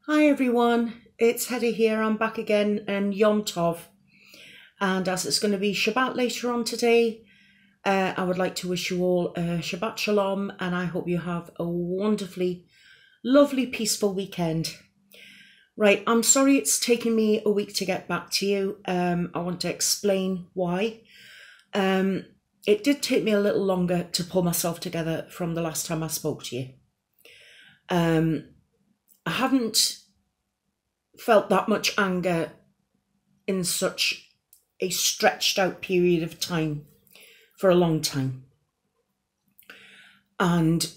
Hi everyone, it's Hedda here. I'm back again and Yom Tov. And as it's going to be Shabbat later on today, I would like to wish you all a Shabbat Shalom, and I hope you have a wonderfully, lovely, peaceful weekend. Right, I'm sorry it's taken me a week to get back to you. I want to explain why. It did take me a little longer to pull myself together from the last time I spoke to you. I haven't felt that much anger in such a stretched out period of time for a long time. And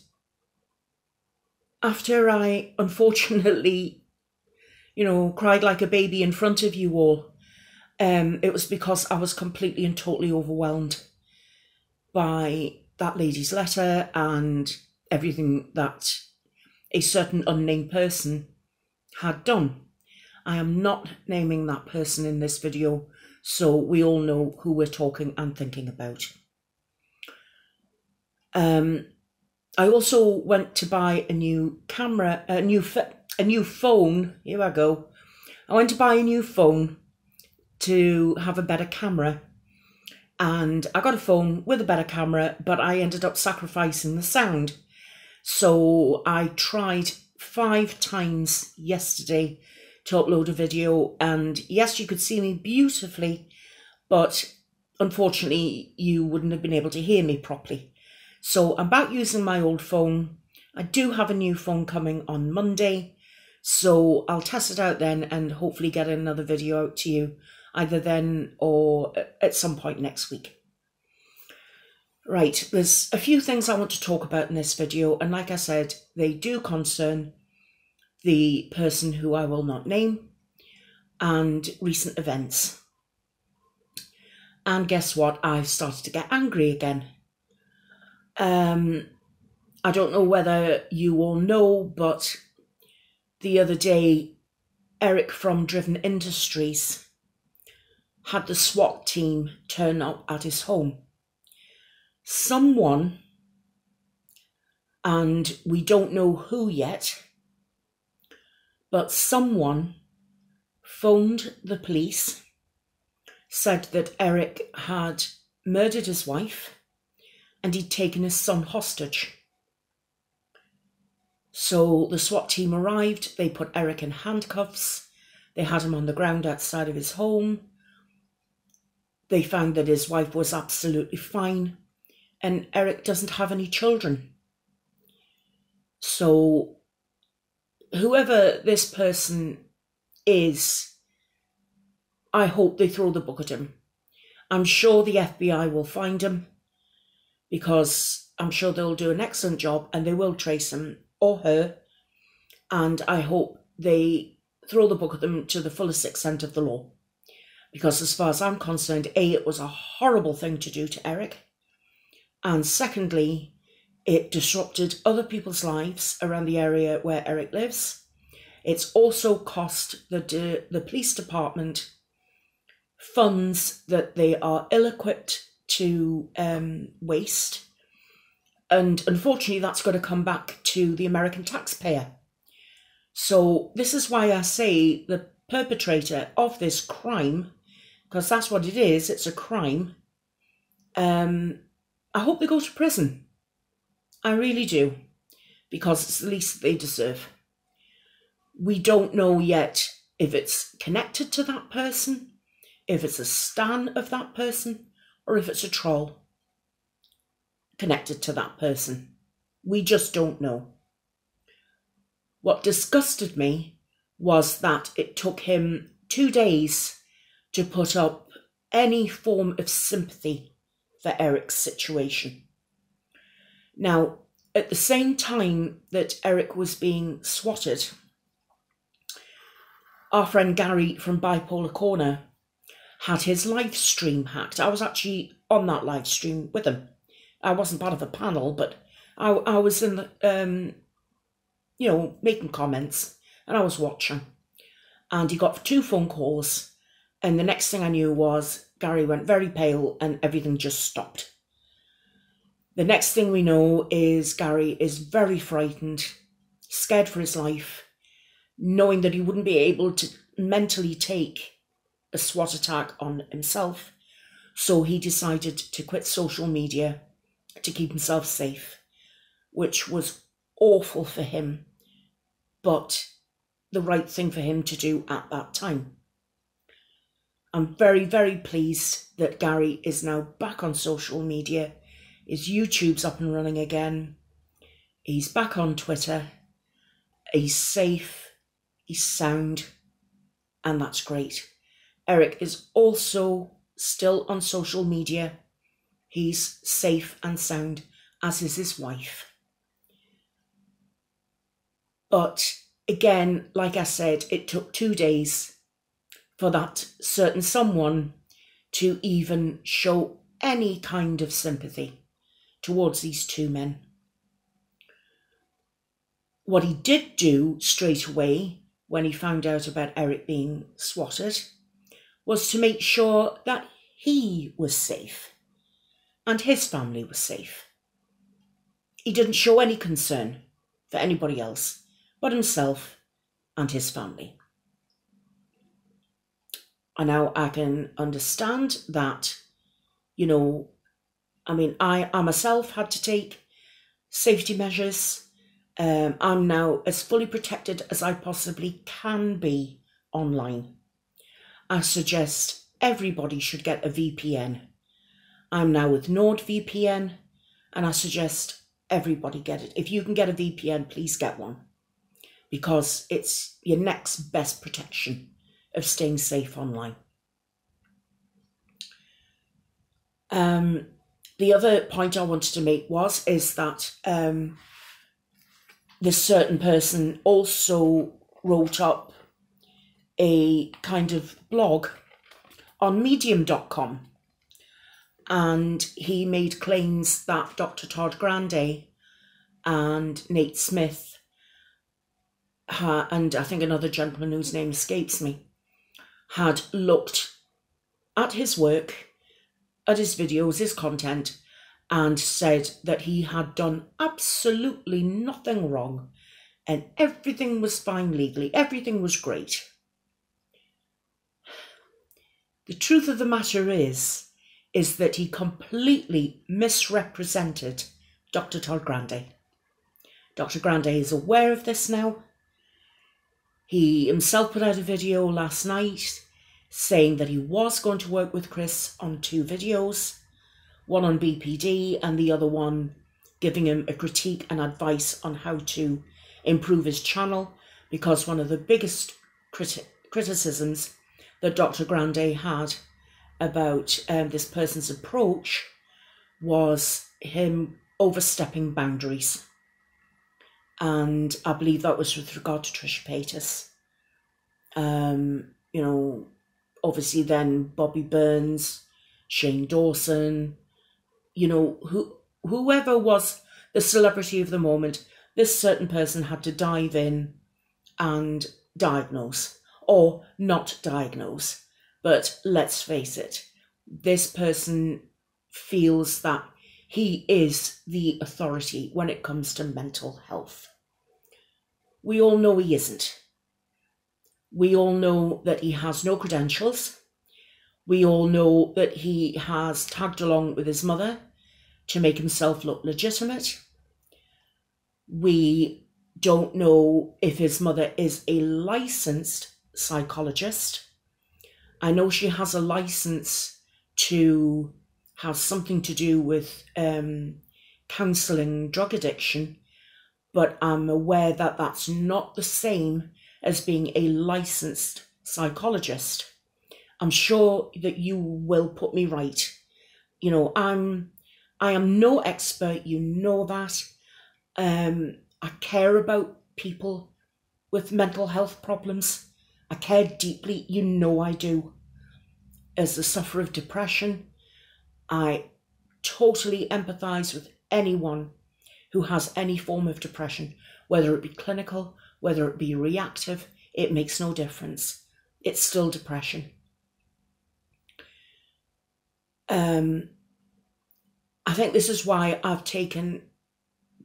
after I unfortunately, cried like a baby in front of you all, it was because I was completely and totally overwhelmed by that lady's letter and everything that a certain unnamed person had done. I am not naming that person in this video, so we all know who we're talking and thinking about. I also went to buy a new camera, a new phone. Here I go. I went to buy a new phone to have a better camera, and I got a phone with a better camera, but I ended up sacrificing the sound. So I tried 5 times yesterday to upload a video, and yes, you could see me beautifully, but unfortunately you wouldn't have been able to hear me properly. So I'm back using my old phone. I do have a new phone coming on Monday, so I'll test it out then and hopefully get another video out to you either then or at some point next week. Right, there's a few things I want to talk about in this video, and like I said, they do concern the person who I will not name and recent events. And guess what? I've started to get angry again. I don't know whether you all know, but the other day, Eric from Dr1ven Industries had the SWAT team turn up at his home. Someone, and we don't know who yet, but someone phoned the police, said that Eric had murdered his wife and he'd taken his son hostage. So the SWAT team arrived, they put Eric in handcuffs, they had him on the ground outside of his home. They found that his wife was absolutely fine and Eric doesn't have any children. So whoever this person is, I hope they throw the book at him. I'm sure the FBI will find him, because I'm sure they'll do an excellent job and they will trace him or her, and I hope they throw the book at them to the fullest extent of the law. Because as far as I'm concerned, A, it was a horrible thing to do to Eric, and secondly, it disrupted other people's lives around the area where Eric lives. It's also cost the police department funds that they are ill-equipped to waste. And unfortunately, that's got to come back to the American taxpayer. So this is why I say the perpetrator of this crime, because that's what it is, it's a crime, I hope they go to prison. I really do, because it's the least they deserve. We don't know yet if it's connected to that person, if it's a stan of that person, or if it's a troll connected to that person. We just don't know. What disgusted me was that it took him 2 days to put up any form of sympathy for Eric's situation. Now, at the same time that Eric was being swatted, our friend Gary from Bipolar Corner had his live stream hacked. I was actually on that live stream with him. I wasn't part of the panel, but I was in the, making comments, and I was watching. And he got 2 phone calls, and the next thing I knew was Gary went very pale and everything just stopped. The next thing we know is Gary is very frightened, scared for his life, knowing that he wouldn't be able to mentally take a SWAT attack on himself. So he decided to quit social media to keep himself safe, which was awful for him, but the right thing for him to do at that time. I'm very, very pleased that Gary is now back on social media. His YouTube's up and running again. He's back on Twitter. He's safe. He's sound. And that's great. Eric is also still on social media. He's safe and sound, as is his wife. But again, like I said, it took 2 days for that certain someone to even show any kind of sympathy towards these two men. What he did do straight away when he found out about Eric being swatted was to make sure that he was safe and his family was safe. He didn't show any concern for anybody else but himself and his family. And now I can understand that, you know, I mean, I myself had to take safety measures. I'm now as fully protected as I possibly can be online. I suggest everybody should get a VPN. I'm now with NordVPN, and I suggest everybody get it. If you can get a VPN, please get one, because it's your next best protection of staying safe online. The other point I wanted to make is that this certain person also wrote up a kind of blog on medium.com, and he made claims that Dr. Todd Grande and Nate Smith, and I think another gentleman whose name escapes me, had looked at his work, at his videos, his content, and said that he had done absolutely nothing wrong and everything was fine legally, everything was great. The truth of the matter is that he completely misrepresented Dr. Todd Grande. Dr. Grande is aware of this now. He himself put out a video last night saying that he was going to work with Chris on 2 videos, one on BPD and the other one giving him a critique and advice on how to improve his channel, because one of the biggest criticisms that Dr. Grande had about this person's approach was him overstepping boundaries. And I believe that was with regard to Trisha Paytas. You know, obviously then Bobby Burns, Shane Dawson, you know, whoever was the celebrity of the moment, this certain person had to dive in and diagnose, or not diagnose. But let's face it, this person feels that he is the authority when it comes to mental health. We all know he isn't. We all know that he has no credentials. We all know that he has tagged along with his mother to make himself look legitimate. We don't know if his mother is a licensed psychologist. I know she has a license to have something to do with counselling drug addiction, but I'm aware that that's not the same as being a licensed psychologist. I'm sure that you will put me right. You know, I am no expert, you know that. I care about people with mental health problems. I care deeply, you know I do. As a sufferer of depression, I totally empathise with anyone who has any form of depression, whether it be clinical, whether it be reactive, it makes no difference. It's still depression. I think this is why I've taken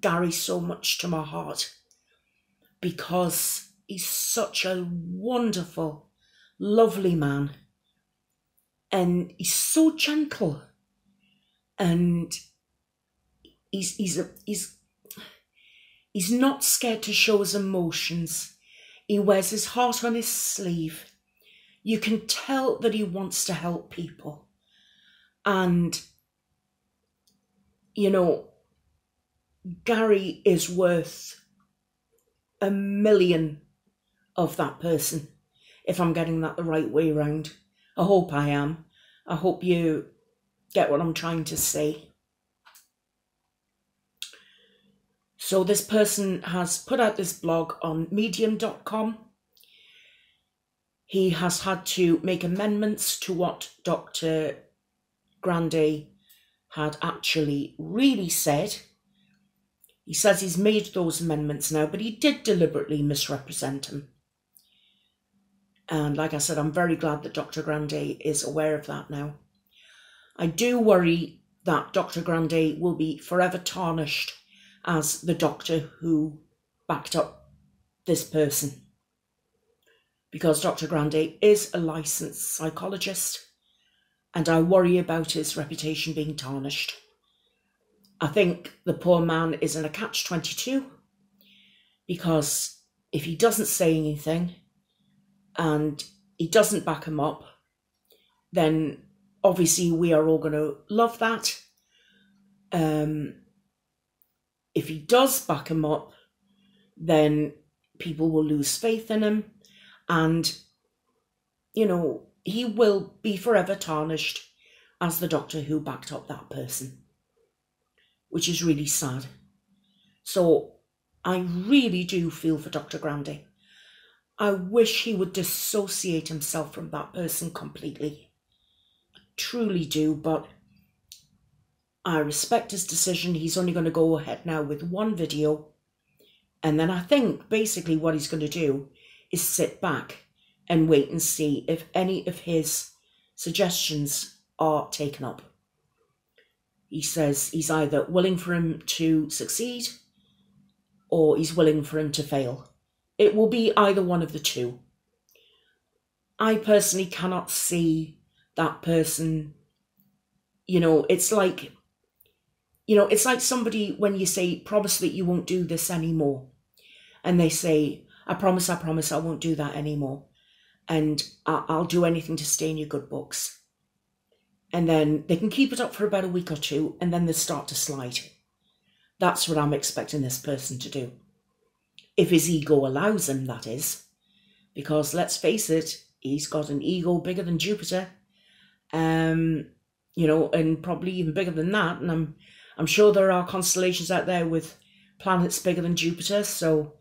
Gary so much to my heart, because he's such a wonderful, lovely man. And he's so gentle. And he's not scared to show his emotions. He wears his heart on his sleeve. You can tell that he wants to help people. And, you know, Gary is worth 1,000,000 of that person, if I'm getting that the right way round. I hope I am. I hope you get what I'm trying to say. So this person has put out this blog on medium.com. He has had to make amendments to what Dr. Grande had actually really said. He says he's made those amendments now, but he did deliberately misrepresent him. And like I said, I'm very glad that Dr. Grande is aware of that now. I do worry that Dr. Grande will be forever tarnished as the doctor who backed up this person. Because Dr. Grande is a licensed psychologist, and I worry about his reputation being tarnished. I think the poor man is in a catch-22, because if he doesn't say anything and he doesn't back him up, then obviously we are all going to love that. If he does back him up, then people will lose faith in him, and, you know, he will be forever tarnished as the doctor who backed up that person, which is really sad. So I really do feel for Dr. Grande. I wish he would dissociate himself from that person completely. I truly do, but I respect his decision. He's only going to go ahead now with one video. And then I think basically what he's going to do is sit back and wait and see if any of his suggestions are taken up. He says he's either willing for him to succeed or he's willing for him to fail. It will be either one of the two. I personally cannot see that person, you know, it's like somebody when you say, promise that you won't do this anymore. And they say, I promise, I won't do that anymore. And I'll do anything to stay in your good books. And then they can keep it up for about a week or two, and then they start to slide. That's what I'm expecting this person to do. If his ego allows him, that is. Because let's face it, he's got an ego bigger than Jupiter. You know, and probably even bigger than that. And I'm sure there are constellations out there with planets bigger than Jupiter. So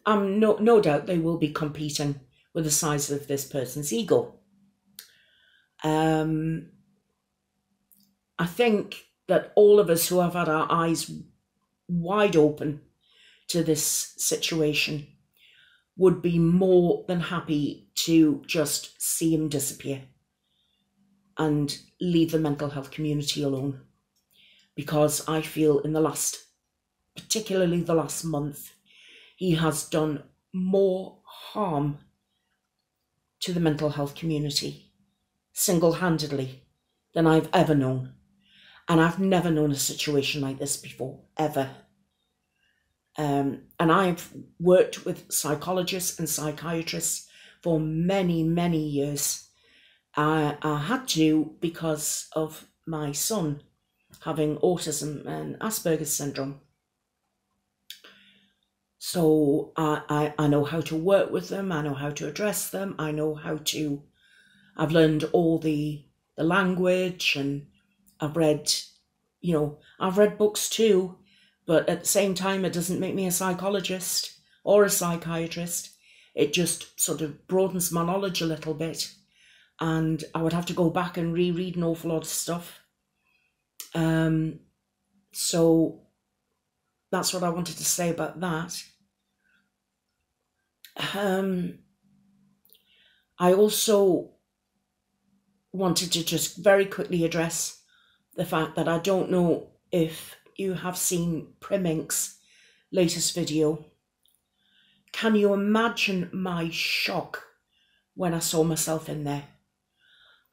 I'm no doubt they will be competing with the size of this person's ego. I think that all of us who have had our eyes wide open to this situation would be more than happy to just see him disappear and leave the mental health community alone. Because I feel particularly the last month, he has done more harm to the mental health community single-handedly than I've ever known. And I've never known a situation like this before, ever. And I've worked with psychologists and psychiatrists for many, many years. I had to because of my son having autism and Asperger's syndrome. So I know how to work with them. I know how to address them. I've learned all the language, and I've read books too, but at the same time, it doesn't make me a psychologist or a psychiatrist. It just sort of broadens my knowledge a little bit. And I would have to go back and reread an awful lot of stuff. So that's what I wanted to say about that. I also wanted to just very quickly address the fact that I don't know if you have seen Primink's latest video. can you imagine my shock when I saw myself in there?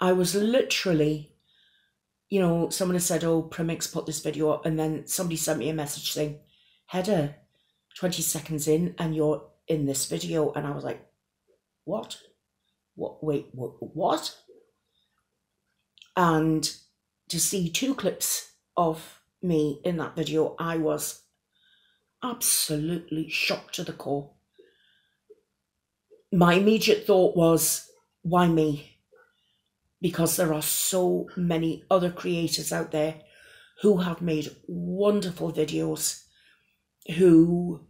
I was literally, you know, someone has said, oh, Premix put this video up, and then somebody sent me a message saying, Heather, 20 seconds in and you're in this video. And I was like, what? Wait, what? And to see 2 clips of me in that video, I was absolutely shocked to the core. My immediate thought was, why me? Because there are so many other creators out there who have made wonderful videos, who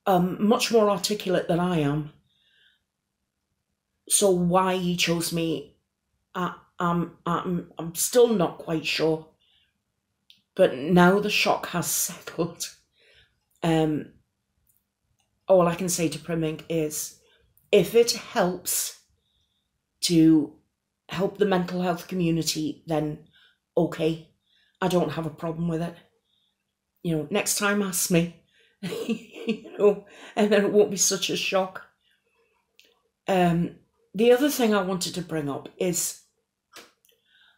are much more articulate than I am. So why he chose me, I'm still not quite sure. But now the shock has settled. All I can say to Primink is, if it helps to help the mental health community, then okay, I don't have a problem with it. You know, next time ask me, you know, and then it won't be such a shock. The other thing I wanted to bring up is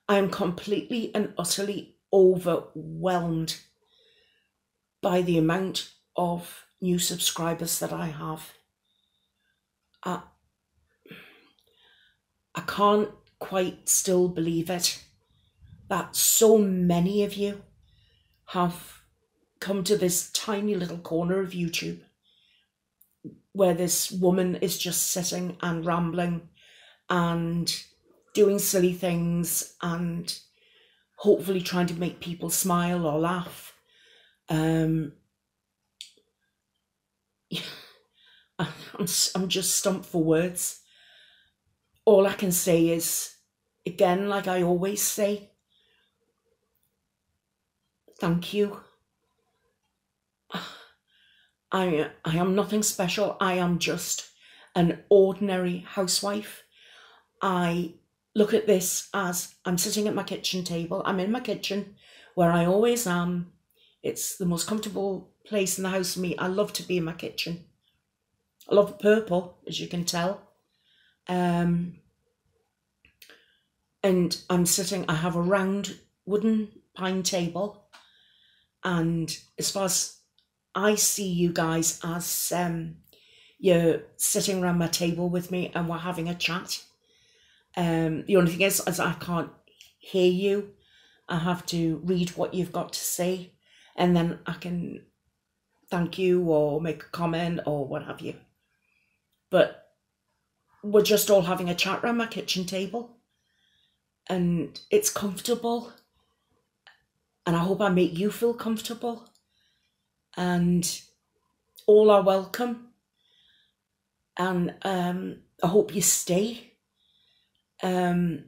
I am completely and utterly overwhelmed by the amount of new subscribers that I have. I can't quite still believe it, that so many of you have come to this tiny little corner of YouTube where this woman is just sitting and rambling and doing silly things and hopefully trying to make people smile or laugh. I'm just stumped for words. All I can say is, again, like I always say, thank you. I am nothing special. I am just an ordinary housewife. I look at this as I'm sitting at my kitchen table. I'm in my kitchen where I always am. It's the most comfortable place in the house for me. I love to be in my kitchen. I love purple, as you can tell. And I'm sitting, I have a round wooden pine table. And as far as I see you guys as you're sitting around my table with me and we're having a chat. The only thing is I can't hear you. I have to read what you've got to say, and then I can thank you or make a comment or what have you. But we're just all having a chat around my kitchen table, and it's comfortable, and I hope I make you feel comfortable, and all are welcome, and I hope you stay. And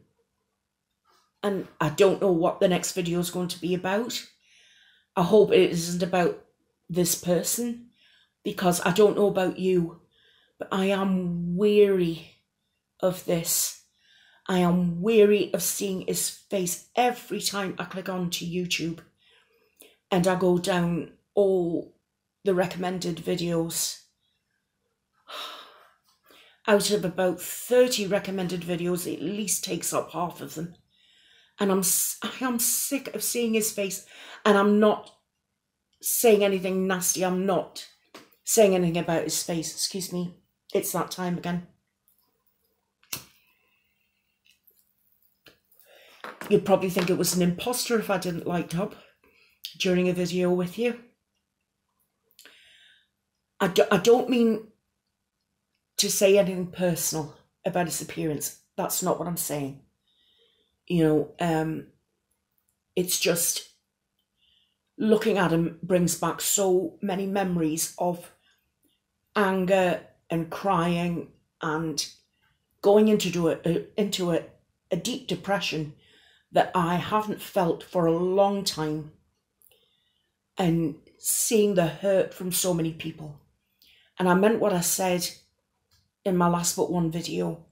I don't know what the next video is going to be about. I hope it isn't about this person, because I don't know about you, but I am weary of this. I am weary of seeing his face every time I click onto YouTube and I go down all the recommended videos. Out of about 30 recommended videos, it at least takes up half of them. And I am sick of seeing his face, and I'm not saying anything nasty. I'm not saying anything about his face. Excuse me. It's that time again. You'd probably think it was an imposter if I didn't light up during a video with you. I don't mean to say anything personal about his appearance. That's not what I'm saying. You know, it's just looking at him brings back so many memories of anger and crying and going into a deep depression that I haven't felt for a long time, and seeing the hurt from so many people. And I meant what I said in my last but one video.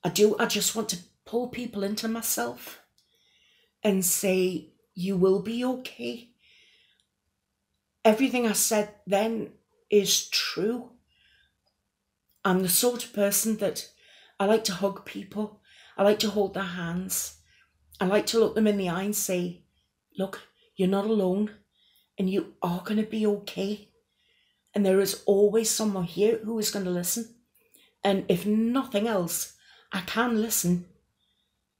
I just want to pull people into myself and say, you will be okay. Everything I said then is true. I'm the sort of person that I like to hug people. I like to hold their hands. I like to look them in the eye and say, look, you're not alone and you are going to be okay. And there is always someone here who is going to listen. And if nothing else, I can listen.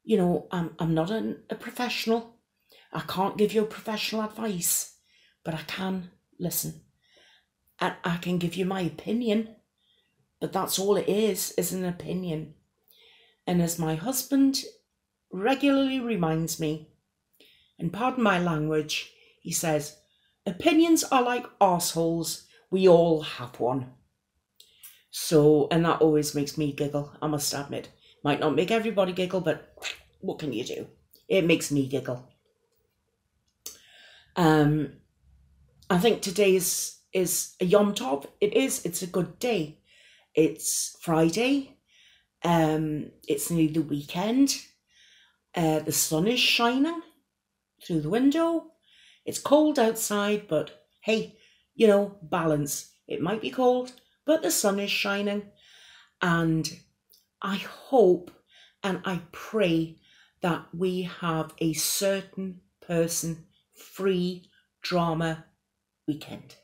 You know, I'm not a professional. I can't give you professional advice, but I can listen. And I can give you my opinion, but that's all it is an opinion. And as my husband regularly reminds me, and pardon my language, he says, opinions are like arseholes. We all have one. So, and that always makes me giggle, I must admit. Might not make everybody giggle, but what can you do? It makes me giggle. I think today is a Yom Tov. It's a good day. It's Friday. It's nearly the weekend. The sun is shining through the window. It's cold outside, but hey, you know, balance. It might be cold, but the sun is shining. And I hope and I pray that we have a certain person-free drama weekend.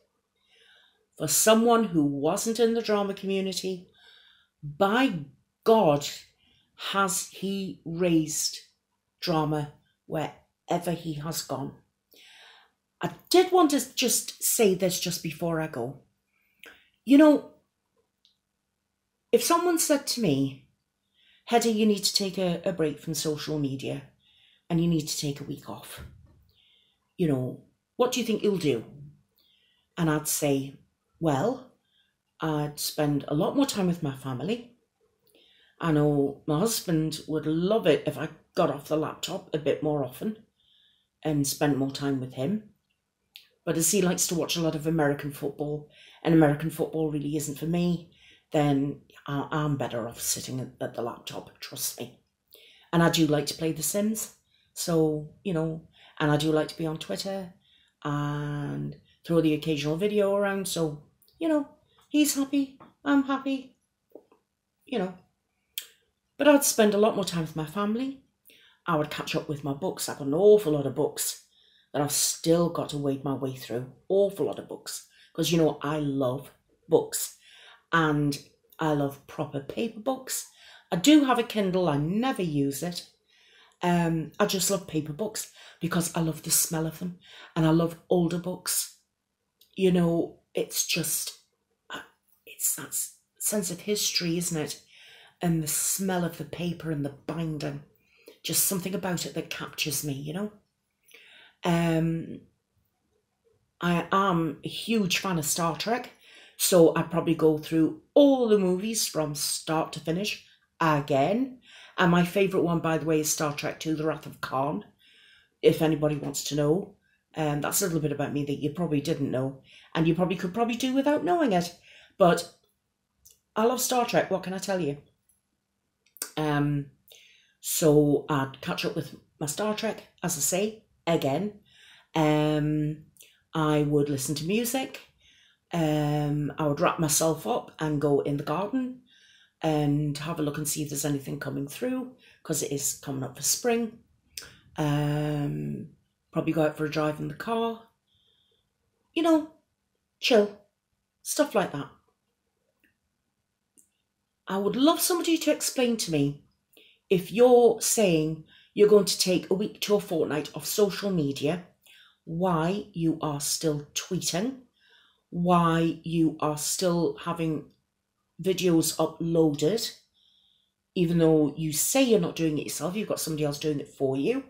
For someone who wasn't in the drama community, by God, has he raised drama wherever he has gone. I did want to just say this just before I go. You know, if someone said to me, Hedda, you need to take a break from social media and you need to take a week off, you know, what do you think you'll do? And I'd say, well, I'd spend a lot more time with my family. I know my husband would love it if I got off the laptop a bit more often and spent more time with him. But as he likes to watch a lot of American football, and American football really isn't for me, then I'm better off sitting at the laptop, trust me. And I do like to play The Sims. So, you know, and I do like to be on Twitter and throw the occasional video around. So, you know, he's happy, I'm happy, you know. But I'd spend a lot more time with my family. I would catch up with my books. I've got an awful lot of books that I've still got to wade my way through. Awful lot of books. Because, you know, I love books. And I love proper paper books. I do have a Kindle. I never use it. I just love paper books because I love the smell of them. And I love older books. You know, it's just, it's that sense of history, isn't it? And the smell of the paper and the binding. Just something about it that captures me, you know. I am a huge fan of Star Trek. So I'd probably go through all the movies from start to finish again. And my favourite one, by the way, is Star Trek II, The Wrath of Khan, if anybody wants to know. That's a little bit about me that you probably didn't know. And you probably could do without knowing it. But I love Star Trek, what can I tell you? So I'd catch up with my Star Trek, as I say, again. I would listen to music. I would wrap myself up and go in the garden and have a look and see if there's anything coming through, because it is coming up for spring. Probably go out for a drive in the car. You know, chill. Stuff like that. I would love somebody to explain to me, if you're saying you're going to take a week to a fortnight off social media, why you are still tweeting, why you are still having videos uploaded, even though you say you're not doing it yourself, you've got somebody else doing it for you.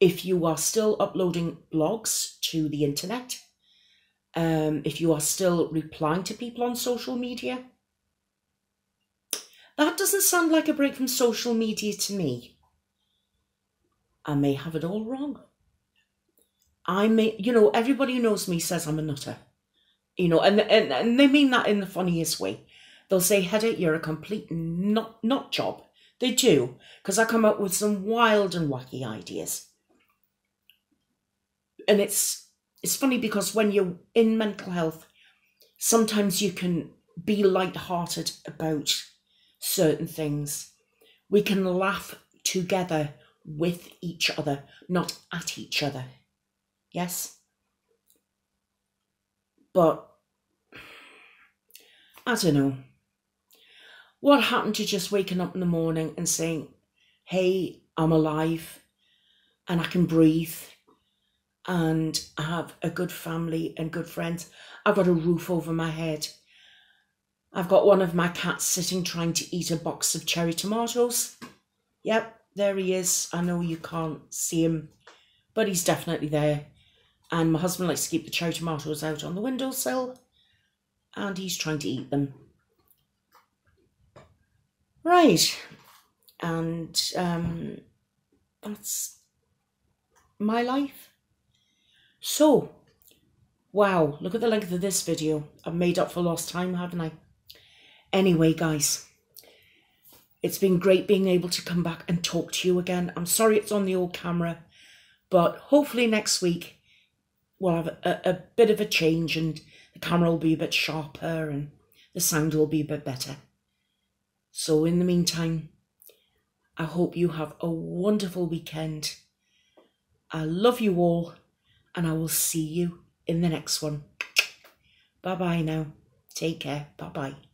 If you are still uploading blogs to the internet, if you are still replying to people on social media, that doesn't sound like a break from social media to me. I may have it all wrong. I may, you know, everybody who knows me says I'm a nutter. You know, and they mean that in the funniest way. They'll say, Hedda, you're a complete nut job. They do, because I come up with some wild and wacky ideas. And it's funny because when you're in mental health, sometimes you can be light-hearted about certain things. We can laugh together with each other, not at each other. Yes? But I don't know. What happened to just waking up in the morning and saying, hey, I'm alive and I can breathe and I have a good family and good friends. I've got a roof over my head. I've got one of my cats sitting trying to eat a box of cherry tomatoes. Yep, there he is. I know you can't see him, but he's definitely there. And my husband likes to keep the cherry tomatoes out on the windowsill, and he's trying to eat them. Right, and that's my life. So, wow, look at the length of this video. I've made up for lost time, haven't I? Anyway, guys, it's been great being able to come back and talk to you again. I'm sorry it's on the old camera, but hopefully next week we'll have a bit of a change and the camera will be a bit sharper and the sound will be a bit better. So in the meantime, I hope you have a wonderful weekend. I love you all, and I will see you in the next one. Bye-bye now. Take care. Bye-bye.